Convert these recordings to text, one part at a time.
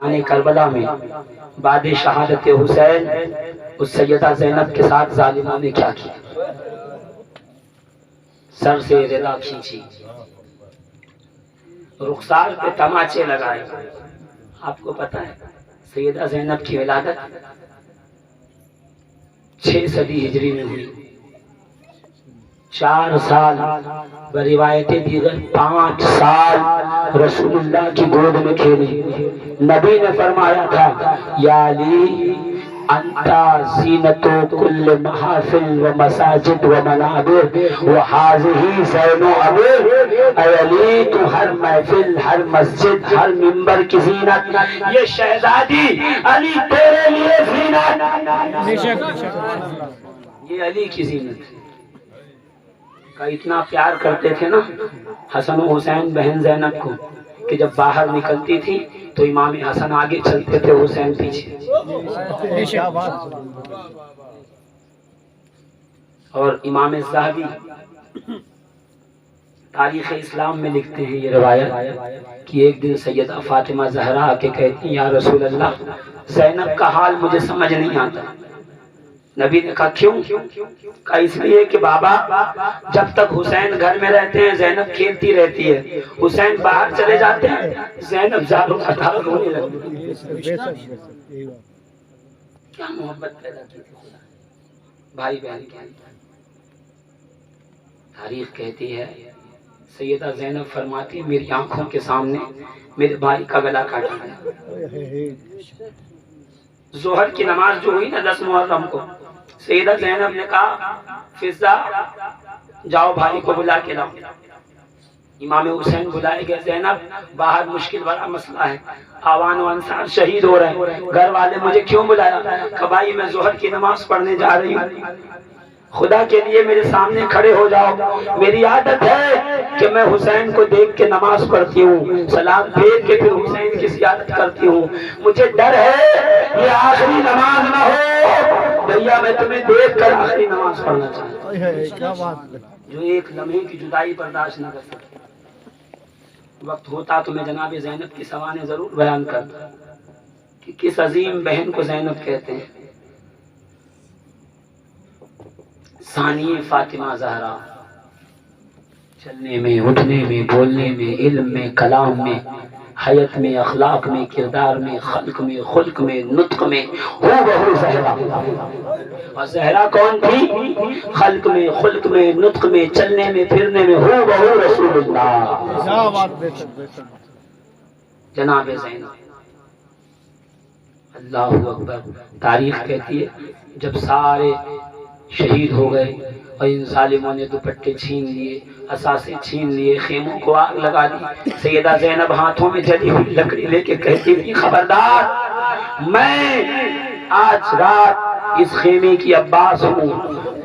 میدان کربلا میں بعد شہادت حسین اس سیدہ زینب کے ساتھ ظالموں نے کیا کیا؟ سر سے ردا کھینچی، رخسار پہ تماچے لگائے۔ آپ کو پتا ہے سیدہ زینب کی ولادت 6 صدی ہجری میں ہوئی، 4 سال بروایت دیگر 5 سال رسول اللہ کی گود میں کھیلی۔ نبی نے فرمایا تھا یا علی انتا زینتو کل محافل و مساجد و منابر و حاضہی زین و عبر، اے علی تو ہر محفل، ہر مسجد، ہر منبر کی زینت، یہ شہزادی علی تیرے لیے زینت، یہ علی کی زینت کا اتنا پیار کرتے تھے نا حسن و حسین بہن زینب کو کہ جب باہر نکلتی تھی تو امام حسن آگے چلتے تھے، حسین پیچھے۔ اور امام الذہبی تاریخ اسلام میں لکھتے ہیں یہ روایت کہ ایک دن سیدہ فاطمہ زہرا آ کے کہتی ہیں یا رسول اللہ زینب کا حال مجھے سمجھ نہیں آتا۔ نبی نے کہا کیوں؟ کہا اس لیے کہ بابا جب تک حسین گھر میں رہتے ہیں زینب کھیلتی رہتی ہے، حسین باہر چلے جاتے ہیں زینب زاروں کا دھار رونے لگتی ہے۔ کیا محبت پیدا کی تھی خدا بھائی بہن کی۔ تاریخ کہتی ہے سیدہ زینب فرماتی میری آنکھوں کے سامنے میرے بھائی کا گلا کاٹا گیا۔ ظہر کی نماز جو ہوئی نا 10 محرم کو، سیدہ زینب نے کہا فضہ جاؤ بھائی کو بلا کے لاؤ۔ امام حسین بلائے گئے، زینب باہر مشکل بڑا مسئلہ ہے، آوان و انصار شہید ہو رہے ہیں، گھر والے مجھے کیوں بلایا؟ کہ بھائی میں ظہر کی نماز پڑھنے جا رہی ہوں، خدا کے لیے میرے سامنے کھڑے ہو جاؤ، میری عادت ہے کہ میں حسین کو دیکھ کے نماز پڑھتی ہوں، سلام پھیر کے پھر حسین کی زیارت کرتی ہوں، مجھے ڈر ہے یہ آخری نماز نہ ہو، بھیا میں تمہیں دیکھ کر آخری نماز پڑھنا چاہتا ہوں۔ جو ایک لمحے کی جدائی برداشت نہ کر سکے۔ وقت ہوتا تو میں جناب زینب کی سوانح ضرور بیان کرتا کہ کس عظیم بہن کو زینب کہتے ہیں۔ ثانی فاطمہ زہرا، چلنے میں، اٹھنے میں، بولنے میں، علم میں، کلام میں، حیت میں، اخلاق میں، کردار میں، خلق میں، خلق میں، نطق میں ہو بہو زہرا۔ اور زہرا کون تھی؟ خلق میں، خلق میں، نطق میں، چلنے میں، پھرنے میں ہو بہو رسول اللہ جناب زینب۔ اللہ اکبر۔ تاریخ کہتی ہے جب سارے شہید ہو گئے اور ان ظالموں نے دوپٹے چھین لیے، اثاثے چھین لیے، خیموں کو آگ لگا دی، سیدہ زینب ہاتھوں میں جلی ہوئی لکڑی لے کے کہتی تھی خبردار میں آج رات اس خیمے کی عباس ہوں،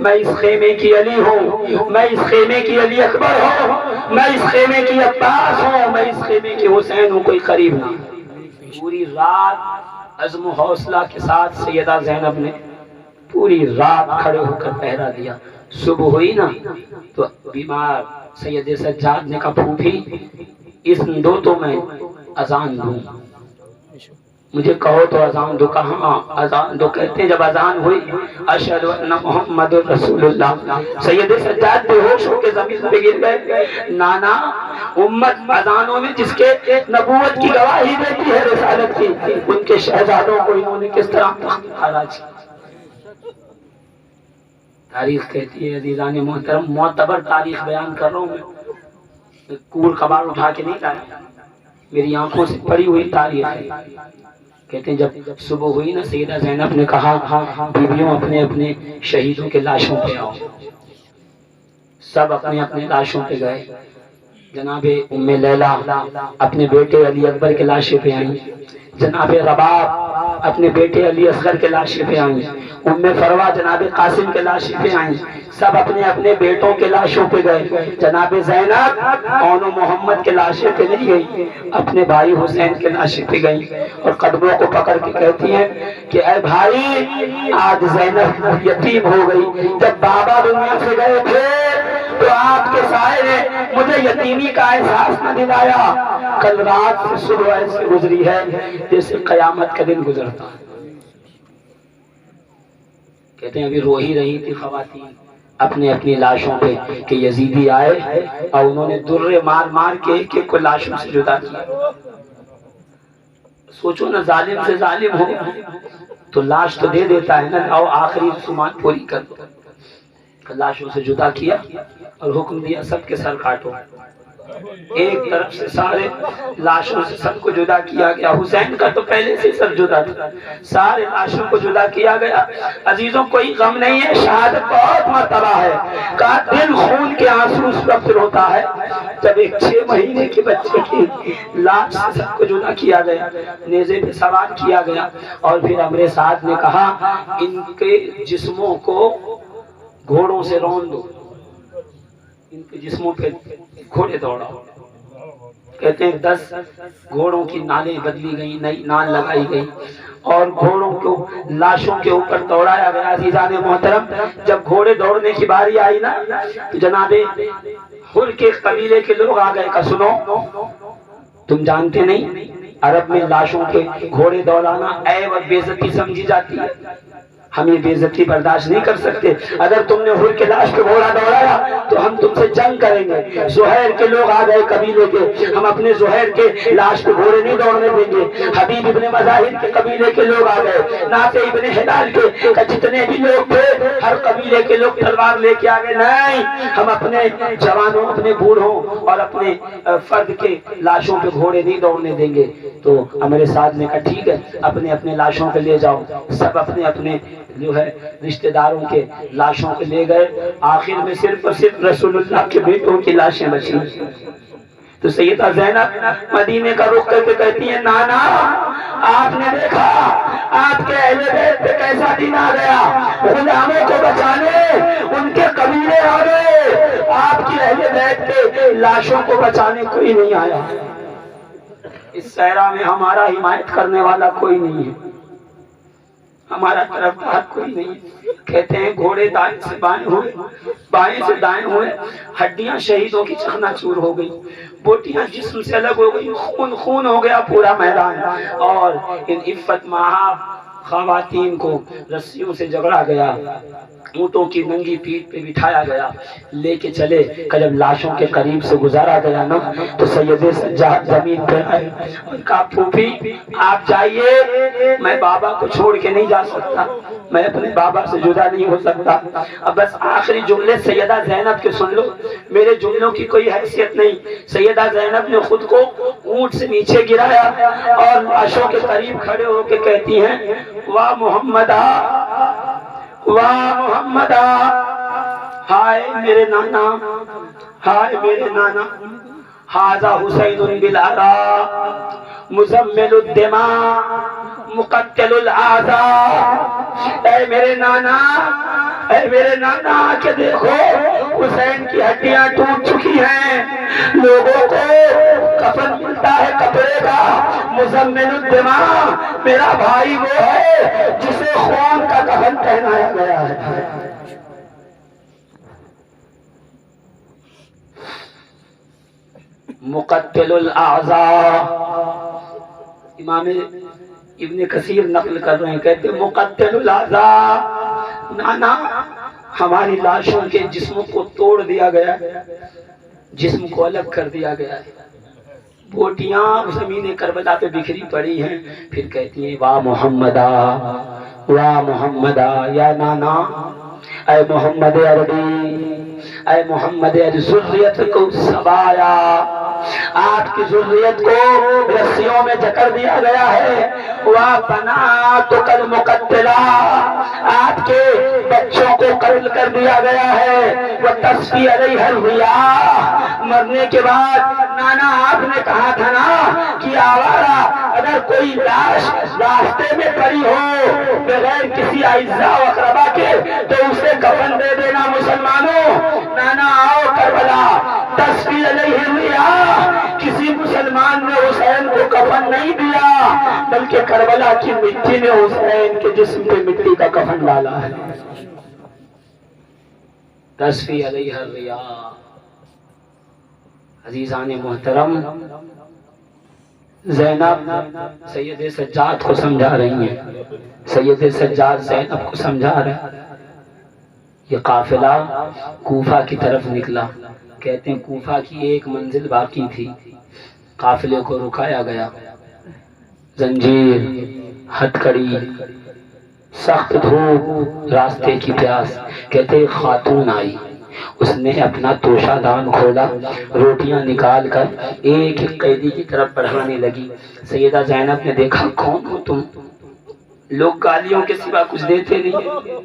میں اس خیمے کی علی ہوں، میں اس خیمے کی علی اکبر ہوں، میں اس خیمے کی عباس ہوں، میں اس خیمے کی حسین ہوں، کوئی قریب نہ۔ پوری رات عزم و حوصلہ کے ساتھ سیدہ زینب نے پوری رات کھڑے ہو کر پہرا دیا۔ صبح ہوئی نا تو بیمار سید سجاد نے کہا پھوپھی اس دو تو میں اذان دوں، مجھے کہو تو اذان دو۔ کہاں اذان دو؟ کہتے ہیں جب اذان ہوئی اشہد ان محمد رسول اللہ، سید سجاد بے ہوش ہو کے زمین پہ گر گئے۔ نانا امت اذانوں میں جس کے نبوت کی گواہی دیتی ہے رسالت کی، ان کے شہزادوں کو انہوں نے کس طرح خراج کیا۔ تاریخ کہتی ہے عزیزان محترم، معتبر تاریخ بیان کر رہا ہوں میں، کوڑ کباڑ اٹھا کے نہیں لایا، میری آنکھوں سے پڑی ہوئی تاریخ ہے۔ کہتے ہیں جب صبح ہوئی نا سیدہ زینب نے کہا بیویوں اپنے اپنے شہیدوں کے لاشوں پہ آؤ۔ سب اپنے اپنے لاشوں پہ گئے۔ جناب ام لیلہ اپنے بیٹے علی اکبر کے لاشے پہ آئیں، جناب رباب اپنے بیٹے علی اصغر کے لاشے پہ آئیں، ام فروا جناب قاسم کے لاشے پہ آئیں، سب اپنے اپنے بیٹوں کے لاشوں پہ گئے۔ جناب زینب اون و محمد کے لاشے پہ نہیں گئی، اپنے بھائی حسین کے لاشے پہ گئی اور قدموں کو پکڑ کے کہتی ہیں کہ اے بھائی آج زینب یتیم ہو گئی، جب بابا دنیا سے گئے تھے تو آپ کے سائے نے مجھے یتیمی کا احساس نہ دلایا. کل رات سے صبح ایسے گزری ہے جیسے قیامت کا دن گزرتا. کہتے ہیں ابھی رو ہی رہی تھی خواتین اپنی اپنی لاشوں پہ کہ یزیدی آئے اور انہوں نے درے مار مار کے ایک ایک کو لاشوں سے جدا کیا. سوچو نا، ظالم سے ظالم ہو تو لاش تو دے دیتا ہے نا، اور آخری رسومات پوری کر دو. لاشوں سے جدا کیا اور حکم دیا سب کے سر کاٹو. ایک طرف سے سارے لاشوں سے سب کو جدا کیا گیا. حسین کا تو پہلے سے سر جدا تھا، سارے لاشوں کو جدا کیا گیا. عزیزوں کوئی غم نہیں ہے، شہادت بہت مرتبہ ہے. کا دل خون کے آنسو اس وقت روتا ہے جب ایک 6 مہینے کے بچے کی لاش سے سب کو جدا کیا گیا، نیزے پہ سوار کیا گیا. اور پھر امر سعد نے کہا ان کے جسموں کو گھوڑوں سے رون دو، ان کے جسموں پہ گھوڑے دوڑاؤ. کہتے ہیں 10 گھوڑوں کی نالیں بدلی گئی، نئی نال لگائی گئی اور گھوڑوں کو لاشوں کے اوپر دوڑایا گیا. عزیزان محترم، جب گھوڑے دوڑنے کی باری آئی نا تو جناب حر کے قبیلے کے لوگ آ گئے. کہ سنو، تم جانتے نہیں عرب میں لاشوں کے گھوڑے دوڑانا عیب اور بے عزتی سمجھی جاتی ہے، ہم یہ بے عزتی برداشت نہیں کر سکتے. اگر تم نے حر کے لاش پہ گھوڑا دوڑایا تو ہم تم سے جنگ کریں گے. زہیر کے لوگ آ گئے قبیلے کے، ہم اپنے زہیر کے لاش پہ گھوڑے نہیں دوڑنے دیں گے. حبیب ابن مظاہر کے قبیلے کے لوگ آ گئے، نافع ابن ہلال کے جتنے بھی لوگ تھے ہر قبیلے کے لوگ تلوار لے کے آ گئے. نہیں، ہم اپنے جوانوں، اپنے بوڑھوں اور اپنے فرد کے لاشوں پہ گھوڑے نہیں دوڑنے دیں گے. تو امر سعد نے کہا ٹھیک ہے، اپنے اپنے لاشوں پہ لے جاؤ. سب اپنے اپنے جو ہے رشتہ داروں کے لاشوں کو لے گئے. آخر میں صرف اور صرف رسول اللہ کے بیٹوں کی لاشیں بچی. تو سیدہ زینب مدینے کا رخ کر کے کہتی ہیں نانا آپ نے دیکھا آپ کے اہل بیت پہ کیسا دن آ گیا، غلاموں کو بچانے ان کے قبیلے آ گئے، آپ کی اہل بیت پہ لاشوں کو بچانے کوئی نہیں آیا. اس صحرا میں ہمارا حمایت کرنے والا کوئی نہیں ہے، ہمارا طرفدار کوئی نہیں. کہتے ہیں گھوڑے دائیں سے بائیں ہوئے، بائیں سے دائیں ہوئے، ہڈیاں شہیدوں کی چکنا چور ہو گئی، بوٹیاں جسم سے الگ ہو گئی، خون خون ہو گیا پورا میدان. اور ان عفت محاب خواتین کو رسیوں سے جگڑا گیا، اونٹوں کی ننگی پیٹھ پہ بٹھایا گیا، لے کے چلے. کہ جب لاشوں کے قریب سے گزارا گیا نا تو سید سجاد زمین پہ آئے اور کہا پھوپھی آپ جائیے، میں بابا کو چھوڑ کے نہیں جا سکتا، میں اپنے بابا سے جدا نہیں ہو سکتا. اب بس آخری جملے سیدہ زینب کے سن لو، میرے جملوں کی کوئی حیثیت نہیں. سیدہ زینب نے خود کو اونٹ سے نیچے گرایا اور لاشوں کے قریب کھڑے ہو کے کہتی ہیں واہ محمدہ، واہ محمدہ، ہائے میرے نانا، ہائے میرے نانا، ھذا حسین بالعراء مزمل الدماء مقتل الاعداء. اے میرے نانا، اے میرے نانا کہ دیکھو حسین کی ہڈیاں ٹوٹ چکی ہیں، لوگوں کو کفن ملتا ہے کپڑے کا. مزمل الدماء میرا بھائی وہ ہے جسے خون کا کفن پہنایا گیا ہے. مقتل الاعضاء، امام ابن کثیر نقل کر رہے ہیں، کہتے ہیں مقتل الاعضاء، نانا ہماری لاشوں کے جسموں کو توڑ دیا گیا، جسم کو الگ کر دیا گیا ہے، بوٹیاں زمین کربلا پہ بکھری پڑی ہیں. پھر کہتی ہیں واہ محمدہ، واہ محمدہ، یا نانا اے محمد عربی، اے محمد ذریت کو سبایا، آپ کی ذریت کو رسیوں میں جکڑ دیا گیا ہے. وَبَنَاتُكَ الْمُقَتِّلَةَ، آپ کے بچوں کو قتل کر دیا گیا ہے. وَتَسْفِي عَلَيْهَا الرِّيَاحُ، مرنے کے بعد نانا آپ نے کہا تھا نا کہ آوارہ اگر کوئی لاش راستے میں پڑی ہو بغیر کسی اعزاء و اقربا کے تو اسے کفن دے دینا. مسلمانوں نانا آؤ کربلا، تسفی علیہ الریاح، کسی مسلمان نے حسین کو کفن نہیں دیا بلکہ کربلا کی مٹی نے حسین کے جسم پہ مٹی کا کفن ڈالا ہے. تصفی علیہ الریاح۔ عزیزان محترم، زینب سید سجاد کو سمجھا رہی ہیں، سید سجاد زینب کو سمجھا رہے ہیں۔ یہ قافلہ کوفہ کی طرف نکلا، کہتے ہیں کوفہ کی ایک منزل باقی تھی، قافلے کو رکایا گیا، زنجیر، ہتھکڑی، سخت دھوپ، راستے کی پیاس۔ کہتے ایک خاتون آئی، اس نے اپنا توشہ دان کھولا، روٹیاں نکال کر ایک ایک قیدی کی طرف بڑھانے لگی۔ سیدہ زینب نے دیکھا کون ہو تم؟ لوگ گالیوں کے سوا کچھ دیتے نہیں ہیں،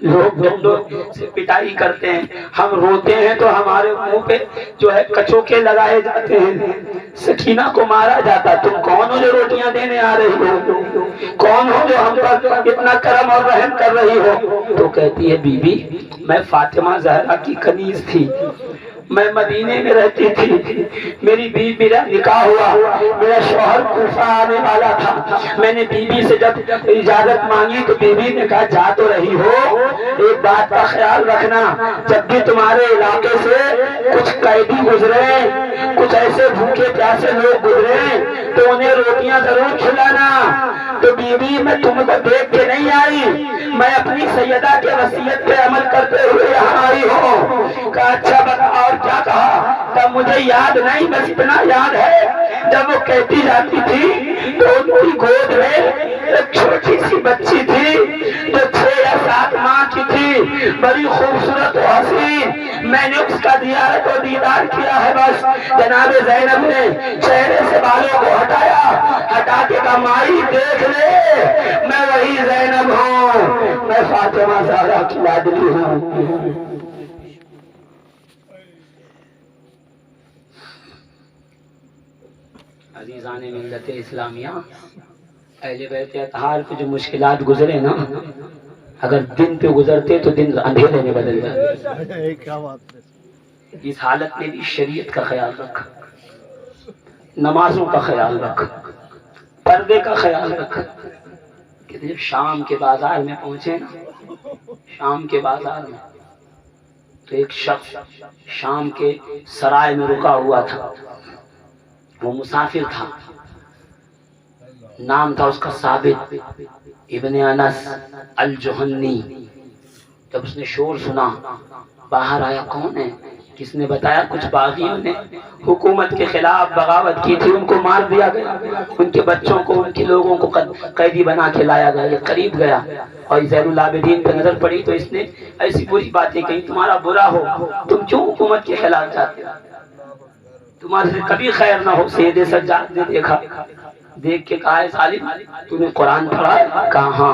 لوگ ڈنڈوں سے پٹائی کرتے ہیں، ہم روتے ہیں تو ہمارے منہ پہ جو ہے کچوکے لگائے جاتے ہیں، سکینہ کو مارا جاتا۔ تم کون ہو جو روٹیاں دینے آ رہی ہو؟ کون ہو جو ہم پر اتنا کرم اور رحم کر رہی ہو؟ تو کہتی ہے بی بی میں فاطمہ زہرا کی کنیز تھی، میں مدینے میں رہتی تھی، میری بیوی کا نکاح ہوا، میرا شوہر کوفہ آنے والا تھا، میں نے بیوی سے جب اجازت مانگی تو بیوی نے کہا جا تو رہی ہو، ایک بات کا خیال رکھنا، جب بھی تمہارے علاقے سے کچھ قیدی گزرے، کچھ ایسے بھوکے پیاسے لوگ گزرے تو انہیں روٹیاں ضرور کھلانا۔ تو بیوی میں تم کو دیکھ کے نہیں آئی، میں اپنی سیدہ کے وصیت پہ عمل کرتے ہوئے یہاں آئی ہوں۔ کہا اچھا بتا اور کیا کہا؟ تب مجھے یاد نہیں، بس اتنا یاد ہے جب وہ کہتی جاتی تھی تو ان کی گود میں ایک چھوٹی سی بچی تھی جو 6 یا 7 ماہ کی تھی، بڑی خوبصورت و حسین، میں نے اس کا زیارت و دیدار کیا ہے۔ بس جناب زینب نے چہرے سے بالوں کو ہٹا کے کہا مائی دیکھ لے میں وہی زینب ہوں، میں فاطمہ زہرا کی لاڈلی ہوں۔ عزیزان ملت اسلامیہ، اہل بیت اطہار کو جو مشکلات گزرے نا، اگر دن پہ گزرتے تو دن اندھیرے میں بدل جاتے۔ اس حالت میں بھی شریعت کا خیال رکھ، نمازوں کا خیال رکھ، پردے کا خیال رکھ۔ کہ جب شام کے بازار میں پہنچے نا، شام کے بازار میں تو ایک شخص شام کے سرائے میں رکا ہوا تھا، وہ مسافر تھا، نام تھا اس کا ثابت ابن انس الجہنی۔ جب اس نے شور سنا، باہر آیا، کون ہے؟ کس نے بتایا کچھ باغیوں نے حکومت کے خلاف بغاوت کی تھی، ان کو مار دیا گیا، ان کے بچوں کو، ان کے لوگوں کو قیدی بنا کے لایا گیا۔ یہ قریب گیا اور زین العابدین پہ نظر پڑی تو اس نے ایسی بری باتیں کہیں، تمہارا برا ہو، تم کیوں حکومت کے خلاف جاتے ہو؟ تمہارے سے کبھی خیر نہ ہو۔ سید سجاد نے دیکھا، دیکھ کے کہا ہے ظالم تو نے قرآن پڑھا ہے؟ کہا ہاں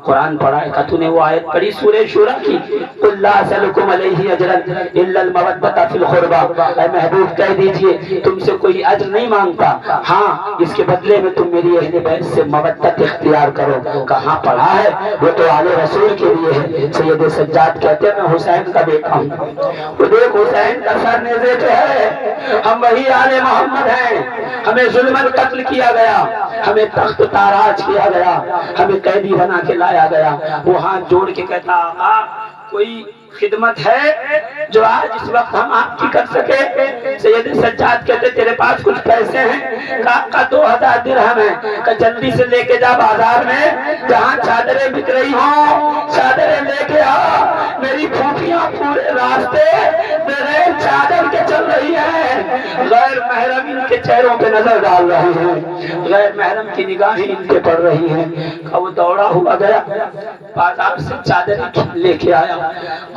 قرآن پڑھا ہے۔ کہا تو نے وہ آیت پڑھی سورہ شورى کی قل لا اسألكم علیہ اجرا الا المودۃ فی القربى، اے محبوب کہہ دیجئے تم سے کوئی اجر نہیں مانگتا، ہاں اس کے بدلے میں تم میری اہل بیت سے مودت اختیار کرو۔ کہاں پڑھا ہے؟ وہ تو آل رسول کے لیے ہے۔ سید سجاد کہتے ہیں میں حسین کا بیٹا ہوں، وہ دیکھ حسین کا سر نیزے پہ ہے، ہم وہی آل محمد ہیں، ہمیں ظلماً قتل کیا گیا، ہمیں تخت تاراج کیا گیا، ہمیں قیدی بنا کے لایا گیا۔ وہ ہاتھ جوڑ کے کہتا آقا کوئی خدمت ہے جو آج اس وقت ہم آپ کی کر سکے؟ سید سجاد کہتے تیرے پاس کچھ پیسے ہیں؟ کہا 2000 درہم ہیں۔ کہ جلدی سے لے کے جا بازار میں جہاں چادریں بک رہی ہوں چادریں لے کے آ، میری پھوپھیاں پورے راستے بغیر چادر کے چل رہی ہیں، غیر محرم ان کے چہروں پہ نظر ڈال رہے ہیں، غیر محرم کی نگاہیں ان پہ پڑ رہی ہیں۔ کہ وہ دوڑا ہوا گیا بازار سے چادر لے کے آیا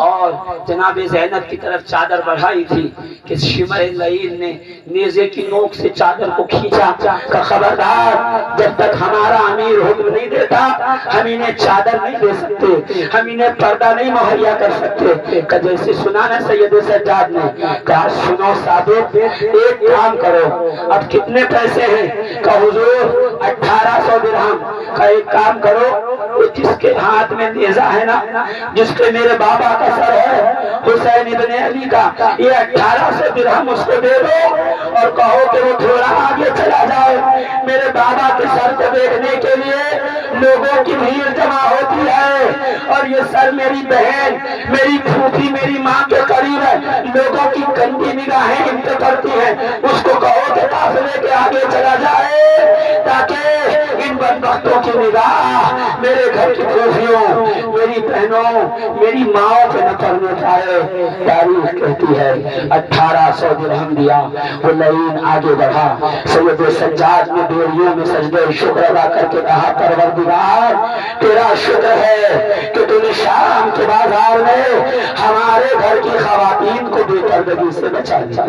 اور جناب زینب کی طرف چادر بڑھائی تھی کہ شمر لعین نے نیزے کی نوک سے چادر کو کھینچا کہ خبردار جب تک ہمارا امیر حکم نہیں دیتا ہم انہیں چادر نہیں دے سکتے، ہم انہیں پردہ نہیں مہیا کر سکتے۔ کہ جیسے سنا نا سید سجاد نے کہا سنو ثابت ایک کام کرو، اب کتنے پیسے ہیں؟ کہ حضور 1800 درہم۔ کا ایک کام کرو جس کے ہاتھ میں نیزہ ہے نا، جس کے میرے بابا کا سر ہے حسین ابن علی کا، یہ 1800 درہم اس کو دے دو اور کہو کہ وہ تھوڑا آگے چلا جائے، میرے بابا کے سر کو دیکھنے کے لیے لوگوں کی بھیڑ جمع ہوتی ہے اور یہ سر میری بہن میری پھوپھی میری ماں کے قریب ہے، لوگوں کی گندی نگاہیں ان پہ پڑتی ہیں، اس کو کہو کہ قافلے کے آگے چلا جائے تاکہ ان بدبختوں کی نگاہ میرے گھر کی پھوپھیوں میری بہنوں میری ماں پہ نہ پڑنے پائے۔ تاریخ کہتی ہے 1800 درہم دیا، وہ لعین آگے بڑھا، سید سجاد نے بیڑیوں میں سجدہ شکر ادا کر کے کہا پروردگار تیرا شکر ہے کہ تو نے شام کے بازار میں ہمارے گھر کی خواتین کو بے پردگی سے بچا لیا۔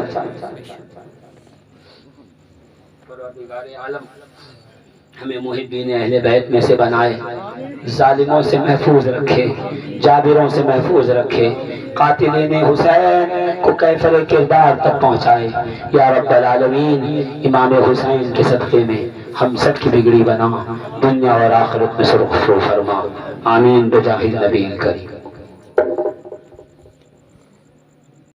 پروردگار عالم ہمیں محبین اہل بیت میں سے بنائے، ظالموں سے محفوظ رکھے، جابروں سے محفوظ رکھے، قاتلین حسین کو کیفر کردار تک پہنچائے۔ یا رب العالمین امام حسین کے صدقے میں ہم سب کی بگڑی بنا، دنیا اور آخرت میں سرخرو فرما، آمین بجاہ النبی کریم۔